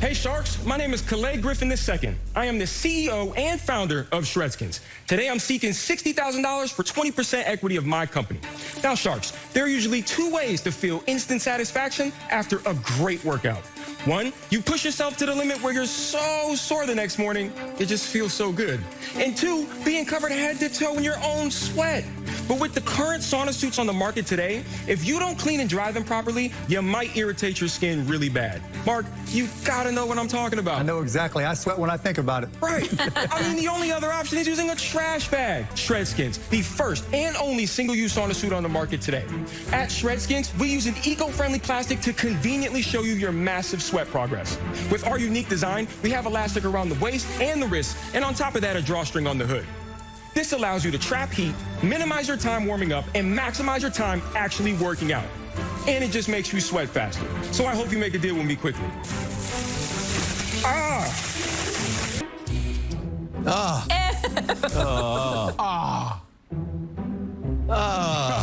Hey Sharks, my name is Calais Griffin II. I am the CEO and founder of Shred Skinz. Today I'm seeking $60,000 for 20% equity of my company. Now Sharks, there are usually two ways to feel instant satisfaction after a great workout. One, you push yourself to the limit where you're so sore the next morning, it just feels so good. And two, being covered head to toe in your own sweat. But with the current sauna suits on the market today, if you don't clean and dry them properly, you might irritate your skin really bad. Mark, you gotta know what I'm talking about. I know exactly. I sweat when I think about it. Right. I mean, the only other option is using a trash bag. Shred Skinz, the first and only single-use sauna suit on the market today. At Shred Skinz, we use an eco-friendly plastic to conveniently show you your massive sweat progress. With our unique design, we have elastic around the waist and the wrist, and on top of that, a drawstring on the hood. This allows you to trap heat, minimize your time warming up, and maximize your time actually working out. And it just makes you sweat faster. So I hope you make a deal with me quickly.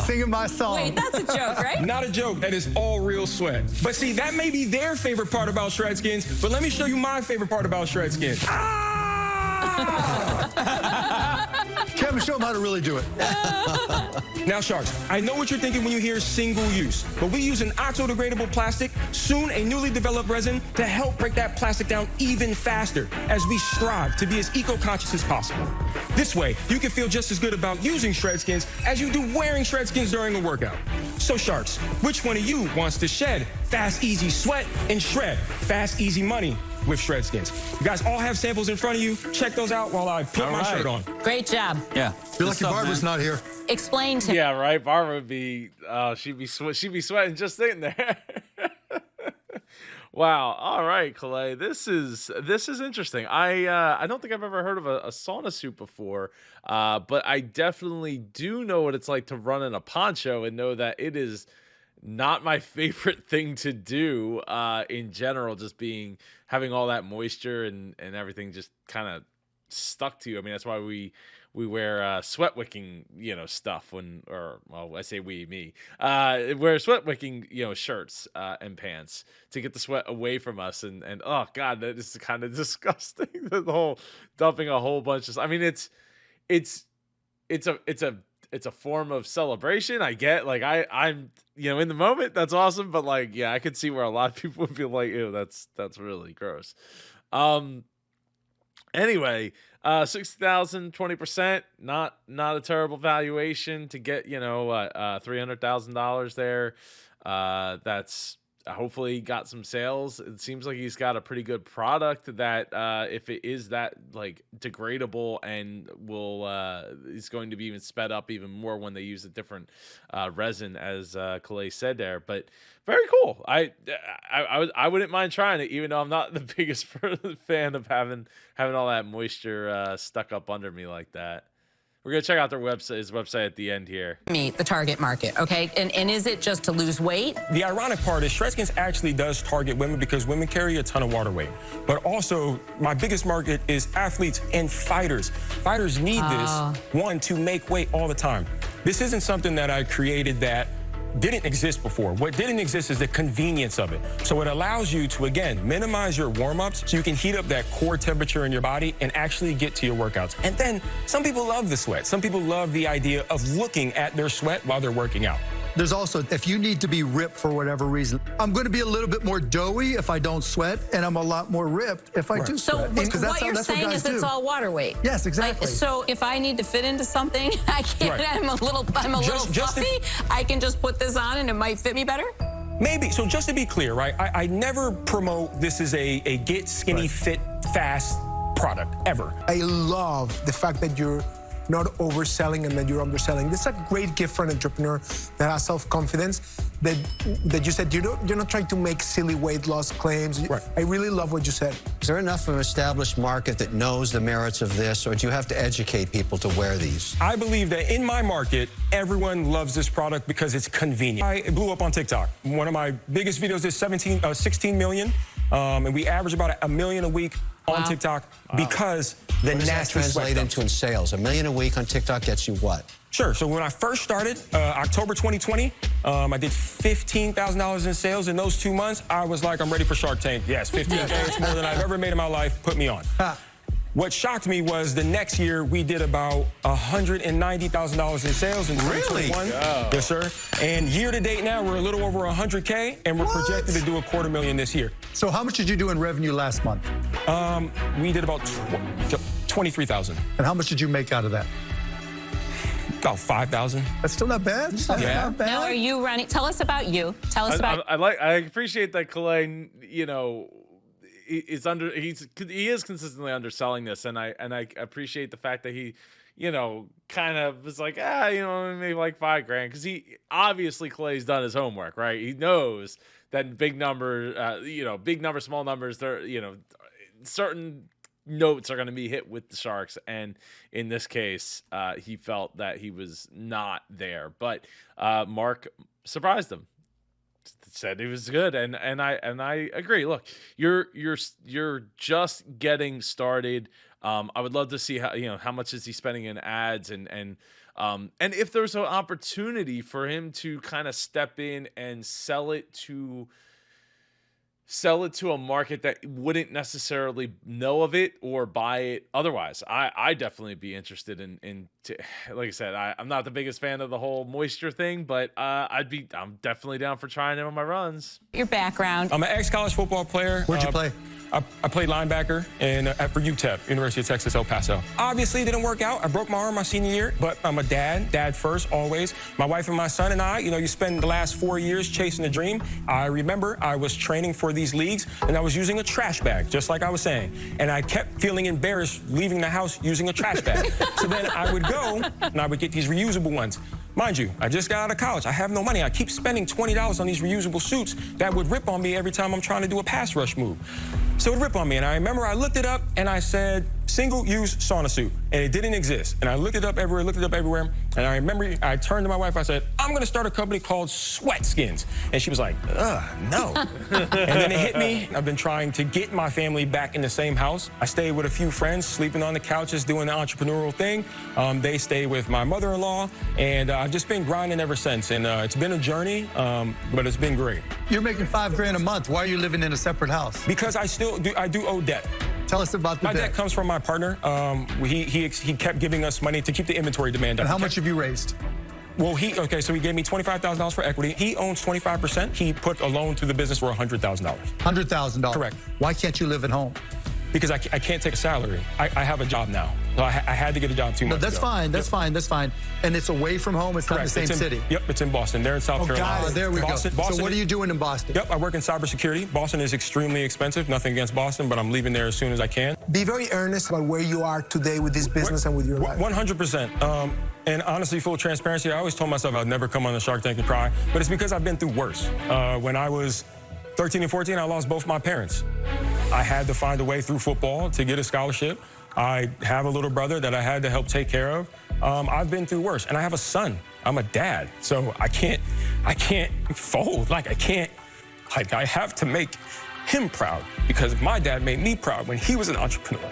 Singing my song. Wait, that's a joke, right? Not a joke, that is all real sweat. But see, that may be their favorite part about Shred Skinz, but let me show you my favorite part about Shred Skinz. Kevin, show them how to really do it. Now, Sharks, I know what you're thinking when you hear single use, but we use an oxo-degradable plastic, soon a newly developed resin, to help break that plastic down even faster as we strive to be as eco-conscious as possible. This way, you can feel just as good about using Shred Skinz as you do wearing Shred Skinz during a workout. So, Sharks, which one of you wants to shed fast, easy sweat and shred fast, easy money with Shred Skinz? You guys all have samples in front of you. Check those out while I put my shirt on. Great job. Yeah. Feel like Barbara's not here. Explain to Yeah, right. Barbara would be, she'd be sweating just sitting there. Wow. All right, Calais. This is interesting. I don't think I've ever heard of a sauna suit before, but I definitely do know what it's like to run in a poncho and know that it is not my favorite thing to do in general, just having all that moisture and everything just kind of stuck to you. I mean, that's why we wear sweat wicking, stuff I say me, wear sweat wicking, shirts and pants to get the sweat away from us. And oh God, that is kind of disgusting. The whole dumping a whole bunch of, I mean, it's a form of celebration. I get, like, I'm in the moment, that's awesome, but like, yeah, I could see where a lot of people would be like, ew, that's really gross. Anyway, 60,000, 20%, not a terrible valuation to get, $300,000 there. That's hopefully got some sales. It seems like he's got a pretty good product that if it is that like degradable and is going to be even sped up even more when they use a different resin, as Calais said there. But very cool. I wouldn't mind trying it, even though I'm not the biggest fan of having all that moisture stuck up under me like that. We're going to check out his website at the end here. meet the target market, okay? And is it just to lose weight? The ironic part is Shred Skinz actually does target women because women carry a ton of water weight. But also, my biggest market is athletes and fighters. Fighters need this, one, to make weight all the time. This isn't something that I created that didn't exist before. What didn't exist is the convenience of it. So it allows you to, again, minimize your warm-ups so you can heat up that core temperature in your body and actually get to your workouts. And then some people love the sweat. Some people love the idea of looking at their sweat while they're working out. There's also, if you need to be ripped for whatever reason, I'm going to be a little bit more doughy if I don't sweat, and I'm a lot more ripped if I do So sweat. what you're saying is it's all water weight. Yes, exactly. So if I need to fit into something, I can't. Right. I'm a little fluffy. I can just put this on and it might fit me better. Maybe. So just to be clear, right, I never promote this is a get skinny, fit, fast product, ever. I love the fact that you're not overselling and that you're underselling. This is a great gift for an entrepreneur that has self-confidence, that you said you're not trying to make silly weight loss claims. Right. I really love what you said. Is there enough of an established market that knows the merits of this, or do you have to educate people to wear these? I believe that in my market, everyone loves this product because it's convenient. It blew up on TikTok. One of my biggest videos is 16 million, and we average about 1 million a week on TikTok because the What does that nasty sweat translate into in sales? 1 million a week on TikTok gets you what? Sure. So when I first started, October 2020, I did $15,000 in sales in those 2 months. I was like, I'm ready for Shark Tank. Yes, 15K, it's more than I've ever made in my life. Put me on. What shocked me was the next year we did about $190,000 in sales in 2021. Yes, sir. And year to date now, we're a little over 100K, and we're projected to do $250,000 this year. So how much did you do in revenue last month? We did about 23,000. And how much did you make out of that? About 5,000. That's still not bad. That's not bad. Now, are you running? Tell us about you. Tell us about. I appreciate that Calais, he is consistently underselling this, and I appreciate the fact that he, kind of was like, maybe like $5,000, because he obviously Clay's done his homework, right? He knows that big number, big numbers, small numbers, they're, certain notes are going to be hit with the Sharks, and in this case, he felt that he was not there. But Mark surprised him. Said he was good, and I agree. Look, you're just getting started. I would love to see how much is he spending in ads, and if there's an opportunity for him to kind of step in and sell it to a market that wouldn't necessarily know of it or buy it otherwise. I definitely be interested in like I said, I'm not the biggest fan of the whole moisture thing, but I'm definitely down for trying it on my runs. Your background. I'm an ex-college football player. Where'd you play? I played linebacker for UTEP, University of Texas, El Paso. Obviously, it didn't work out. I broke my arm my senior year, but I'm a dad first, always. My wife and my son and I, you spend the last 4 years chasing a dream. I remember I was training for these leagues, and I was using a trash bag, just like I was saying. And I kept feeling embarrassed leaving the house using a trash bag. So then I would go, and I would get these reusable ones. Mind you, I just got out of college. I have no money. I keep spending $20 on these reusable suits that would rip on me every time I'm trying to do a pass rush move. So it would rip on me, and I remember I looked it up, and I said, single-use sauna suit, and it didn't exist. And I looked it up everywhere, and I remember I turned to my wife, I said, I'm going to start a company called Shred Skinz. And she was like, no. And then it hit me. I've been trying to get my family back in the same house. I stayed with a few friends, sleeping on the couches, doing the entrepreneurial thing. They stay with my mother-in-law, and I've just been grinding ever since. And it's been a journey, but it's been great. You're making $5,000 a month. Why are you living in a separate house? Because I do owe debt. Tell us about the My debt comes from my partner. He kept giving us money to keep the inventory demand up. And how much have you raised? Well, so he gave me $25,000 for equity. He owns 25%. He put a loan to the business for $100,000. $100,000? Correct. Why can't you live at home? Because I can't take a salary. I have a job now. So I had to get a job 2 months ago. That's fine. And it's away from home? It's not the same city? Yep, it's in Boston. They're in South Carolina. God, there we go. So what are you doing in Boston? Yep, I work in cybersecurity. Boston is extremely expensive. Nothing against Boston, but I'm leaving there as soon as I can. Be very earnest about where you are today with this business and with your life. 100%. And honestly, full transparency, I always told myself I'd never come on the Shark Tank and cry, but it's because I've been through worse. When I was 13 and 14, I lost both my parents. I had to find a way through football to get a scholarship. I have a little brother that I had to help take care of. I've been through worse, and I have a son. I'm a dad, so I can't fold. I have to make him proud because my dad made me proud when he was an entrepreneur.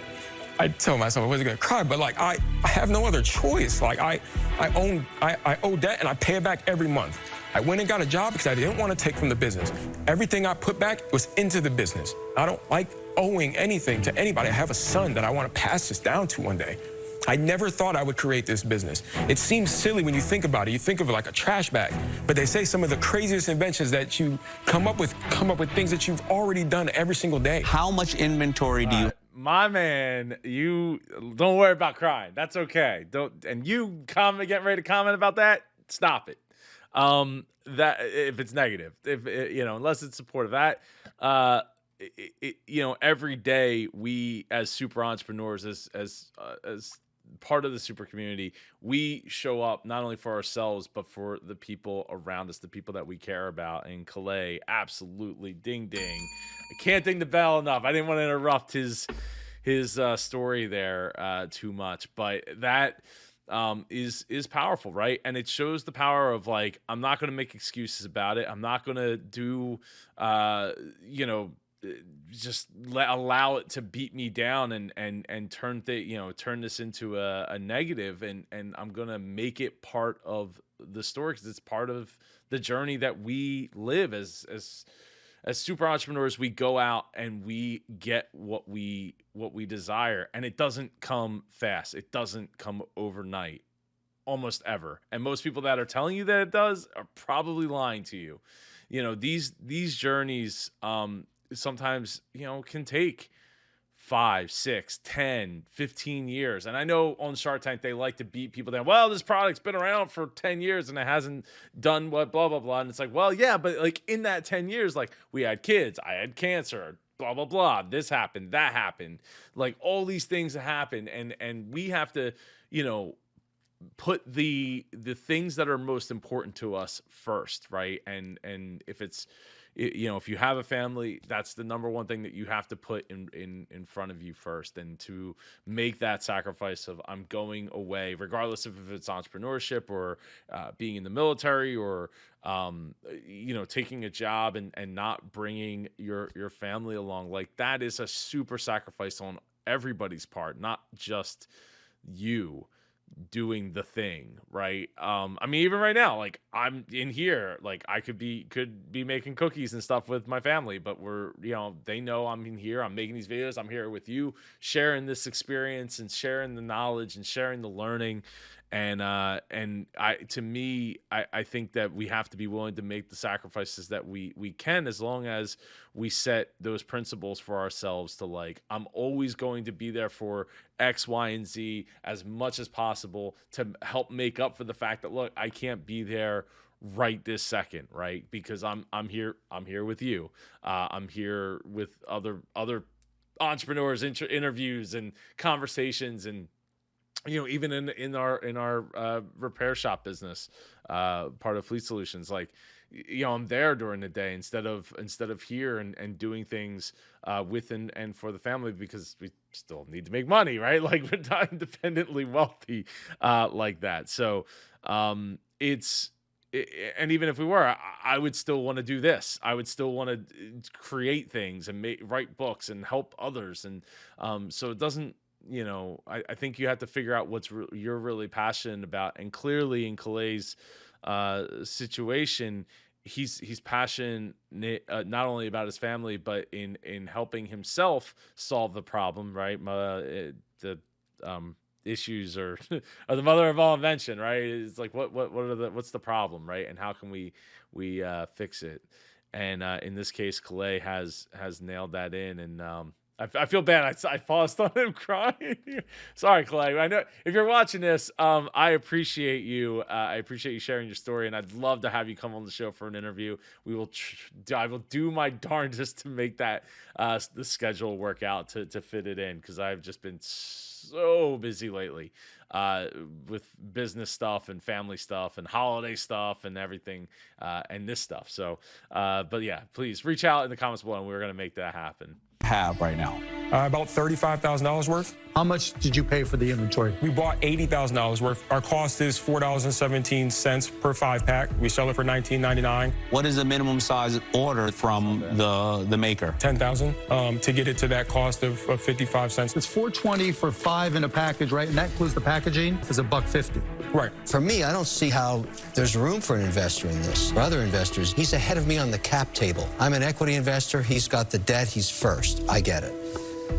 I told myself I wasn't gonna cry, but I have no other choice. I owe debt and I pay it back every month. I went and got a job because I didn't want to take from the business. Everything I put back was into the business. I don't like owing anything to anybody. I have a son that I want to pass this down to one day. I never thought I would create this business. It seems silly when you think about it. You think of it like a trash bag, but they say some of the craziest inventions that you come up with things that you've already done every single day. How much inventory do you? My man, you don't worry about crying. That's okay. And you getting ready to comment about that? Stop it. That if it's negative, unless it's supportive, every day we as super entrepreneurs, as part of the super community, we show up not only for ourselves but for the people around us, the people that we care about. And Calais, absolutely, ding ding. I can't ding the bell enough. I didn't want to interrupt his story there too much, but that is powerful, right? And it shows the power of I'm not going to make excuses about it. I'm not going to do just allow it to beat me down and turn this into a negative, and I'm gonna make it part of the story, because it's part of the journey that we live as super entrepreneurs. We go out and we get what we desire, and it doesn't come fast. It doesn't come overnight, almost ever. And most people that are telling you that it does are probably lying to you. You know, these journeys sometimes, can take 5, 6, 10, 15 years. And I know on Shark Tank, they like to beat people down. Well, this product's been around for 10 years and it hasn't done what, blah, blah, blah. And it's like, well, yeah, but like in that 10 years, like we had kids, I had cancer, blah, blah, blah. This happened, that happened. Like all these things happen. And we have to, put the things that are most important to us first, right? And if it's, if you have a family, that's the number one thing that you have to put in front of you first, and to make that sacrifice of I'm going away, regardless of if it's entrepreneurship or being in the military or taking a job and not bringing your family along. Like that is a super sacrifice on everybody's part, not just you doing the thing, right? I mean, even right now, like I'm in here, like I could be making cookies and stuff with my family, but we're, they know I'm in here, I'm making these videos, I'm here with you, sharing this experience and sharing the knowledge and sharing the learning. And I think that we have to be willing to make the sacrifices that we can, as long as we set those principles for ourselves to, like, I'm always going to be there for X, Y, and Z as much as possible to help make up for the fact that, look, I can't be there right this second, right? Because I'm here with you. I'm here with other entrepreneurs, interviews and conversations, and even in our repair shop business, Pardo Fleet Solutions, like, I'm there during the day instead of here and doing things with and for the family, because we still need to make money, right? Like we're not independently wealthy like that. So and even if we were, I would still want to do this. I would still want to create things and write books and help others. And so it doesn't, I think you have to figure out what you're really passionate about. And clearly in Calay's situation, he's passionate not only about his family, but in helping himself solve the problem, right? The issues are the mother of all invention, right? It's like what's the problem, right? And how can we fix it? And in this case, Calais has nailed that in. And I feel bad. I paused on him crying. Sorry, Calais. I know if you're watching this, I appreciate you. I appreciate you sharing your story, and I'd love to have you come on the show for an interview. I will do my darndest to make that the schedule work out to fit it in, because I've just been so busy lately with business stuff and family stuff and holiday stuff and everything and this stuff. So, but yeah, please reach out in the comments below, and we're gonna make that happen. Have right now? About $35,000 worth. How much did you pay for the inventory? We bought $80,000 worth. Our cost is $4.17 per 5-pack. We sell it for $19.99. What is the minimum size order from the maker? $10,000 to get it to that cost of 55 cents. It's $4.20 for 5 in a package, right? And that includes the packaging. It's $1.50. Right. For me, I don't see how there's room for an investor in this. For other investors, he's ahead of me on the cap table. I'm an equity investor. He's got the debt. He's first. I get it.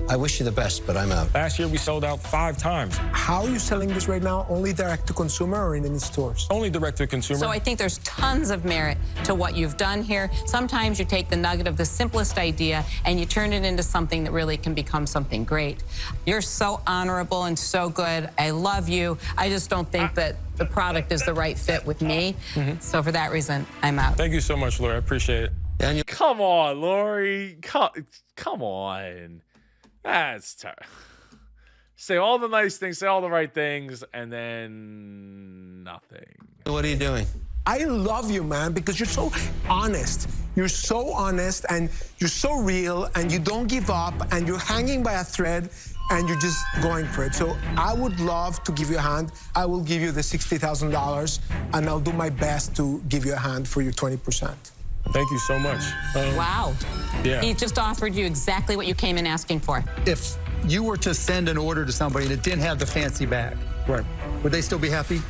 I wish you the best, but I'm out. Last year, we sold out 5 times. How are you selling this right now? Only direct to consumer or in any stores? Only direct to consumer. So I think there's tons of merit to what you've done here. Sometimes you take the nugget of the simplest idea and you turn it into something that really can become something great. You're so honorable and so good. I love you. I just don't think that the product is the right fit with me. So for that reason, I'm out. Thank you so much, Laura. I appreciate it. Daniel. Come on, Lori. Come on. That's terrible. Say all the nice things, say all the right things, and then nothing. What are you doing? I love you, man, because you're so honest. You're so honest, and you're so real, and you don't give up, and you're hanging by a thread, and you're just going for it. So I would love to give you a hand. I will give you the $60,000, and I'll do my best to give you a hand for your 20%. Thank you so much. Wow. Yeah. He just offered you exactly what you came in asking for. If you were to send an order to somebody and it didn't have the fancy bag, Right. would they still be happy?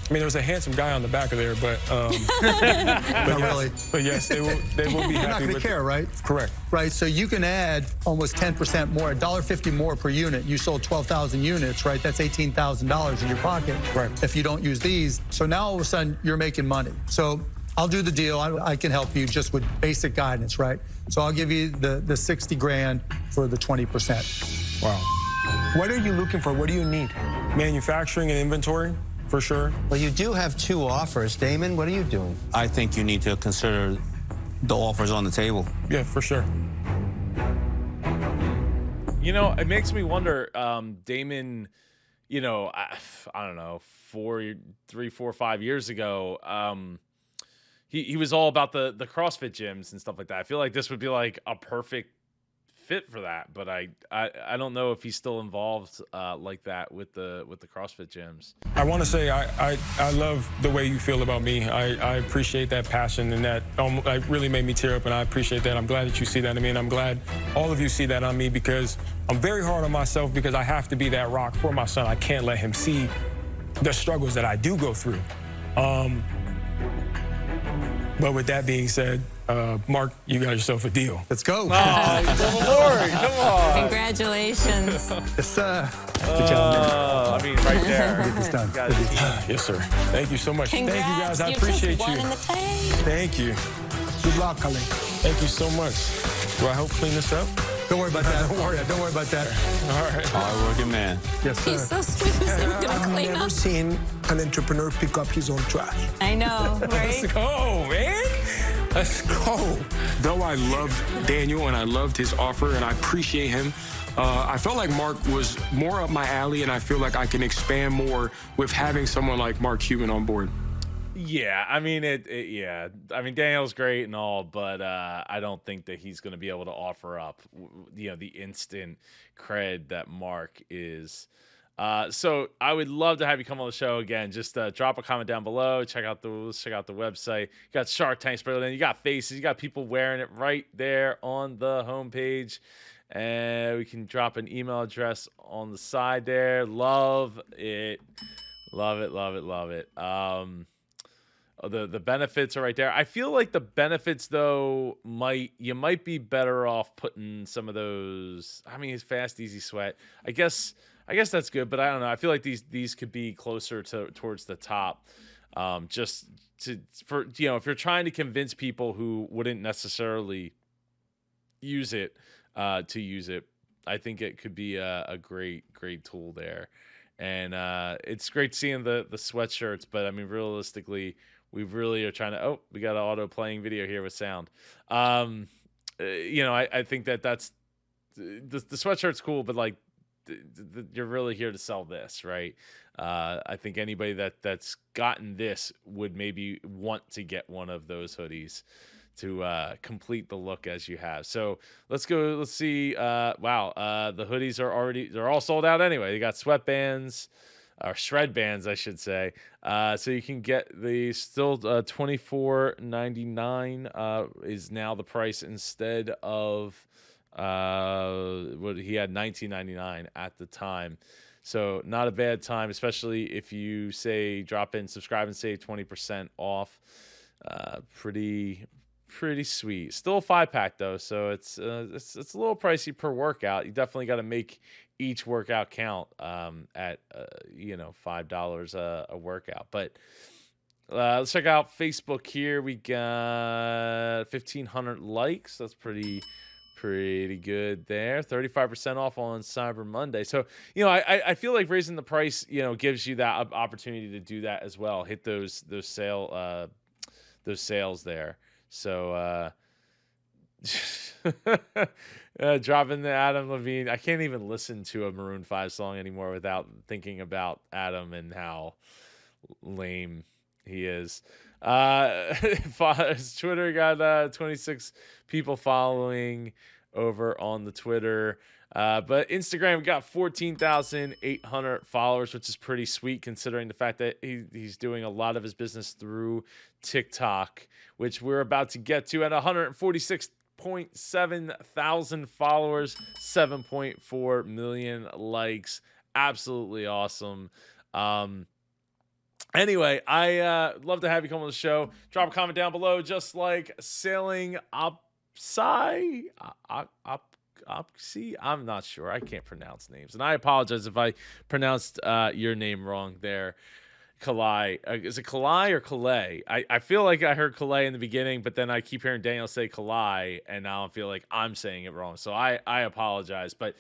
I mean, there's a handsome guy on the back of there, but Not really. But yes, they will be You're not happy going to with care, right? Correct. Right, so you can add almost 10% more, $1.50 more per unit. You sold 12,000 units, right? That's $18,000 in your pocket. Right. If you don't use these. So now all of a sudden you're making money. So I'll do the deal. I can help you just with basic guidance, right? So I'll give you the 60 grand for the 20%. Wow. What are you looking for? What do you need? Manufacturing and inventory, for sure. Well, you do have 2 offers. Damon, what are you doing? I think you need to consider the offers on the table. Yeah, for sure. You know, it makes me wonder, Damon, you know, I don't know, 3, 4, 5 years ago, he was all about the CrossFit gyms and stuff like that. I feel like this would be like a perfect fit for that, but I don't know if he's still involved like that with the CrossFit gyms. I want to say I love the way you feel about me. I appreciate that passion, and that really made me tear up, and I appreciate that. I'm glad that you see that in me, and I'm glad all of you see that on me, because I'm very hard on myself, because I have to be that rock for my son. I can't let him see the struggles that I do go through. But with that being said, Mark, you got yourself a deal. Let's go. Lord, come on. Congratulations. Yes, Good job, man. I mean, right there. Get this done. Yes, sir. Thank you so much. Congrats. Thank you, guys. I You appreciate just won you. in the tank. Thank you. Good luck, Kale. Thank you so much. Do I help clean this up? Don't worry about that. Don't worry about that. All right. Hard-working man. Yes, sir. He's so sweet. He's gonna I've clean never up. seen an entrepreneur pick up his own trash. I know, Let's right? go, man. Let's go. Though I loved Daniel and I loved his offer and I appreciate him, I felt like Mark was more up my alley, and I feel like I can expand more with having someone like Mark Cuban on board. Yeah, I mean yeah, I mean Daniel's great and all, but I don't think that he's going to be able to offer up, you know, the instant cred that Mark is. So I would love to have you come on the show again. Just drop a comment down below. Check out the website. You got Shark Tank spread in. You got faces. You got people wearing it right there on the homepage. And we can drop an email address on the side there. Love it. Love it. Love it. Love it. The benefits are right there. I feel like the benefits, though, you might be better off putting some of those. I mean, it's fast, easy, sweat. I guess that's good, but I don't know. I feel like these could be closer towards the top. For you know, if you're trying to convince people who wouldn't necessarily use it to use it, I think it could be a great tool there. And it's great seeing the sweatshirts, but I mean, realistically, we really are trying to. Oh, we got an auto playing video here with sound. You know, I think that's the sweatshirt's cool, but like you're really here to sell this, right? I think anybody that's gotten this would maybe want to get one of those hoodies to complete the look as you have. So let's go. Let's see. Wow. The hoodies they're all sold out anyway. You got sweatbands. Or shred bands, I should say. So you can get the still $24.99 is now the price instead of what he had $19.99 at the time. So not a bad time, especially if you say drop in, subscribe, and save 20% off. Pretty sweet. Still a 5-pack though, so it's a little pricey per workout. You definitely got to make each workout count at you know, $5 a workout. But let's check out Facebook here. We got 1,500 likes. That's pretty good there. 35% off on Cyber Monday. So, you know, I feel like raising the price, you know, gives you that opportunity to do that as well. Hit those sales there. So dropping the Adam Levine. I can't even listen to a Maroon 5 song anymore without thinking about Adam and how lame he is. His Twitter got 26 people following. over on the Twitter. But Instagram, we got 14,800 followers, which is pretty sweet considering the fact that he's doing a lot of his business through TikTok, which we're about to get to at 146.7 thousand followers, 7.4 million likes. Absolutely awesome. Anyway, I love to have you come on the show. Drop a comment down below, just like Sailing Opsai. I'm not sure. I can't pronounce names, and I apologize if I pronounced your name wrong there. Kalai. Is it Kalai or Kalei? I feel like I heard Kalei in the beginning, but then I keep hearing Daniel say Kalai, and now I feel like I'm saying it wrong. So I apologize, but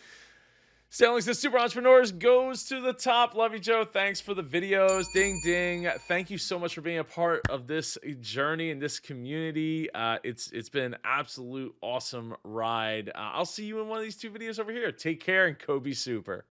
Sailing says Super Entrepreneurs goes to the top. Love you, Joe. Thanks for the videos. Ding, ding. Thank you so much for being a part of this journey and this community. It's been an absolute awesome ride. I'll see you in one of these two videos over here. Take care and Kobe Super.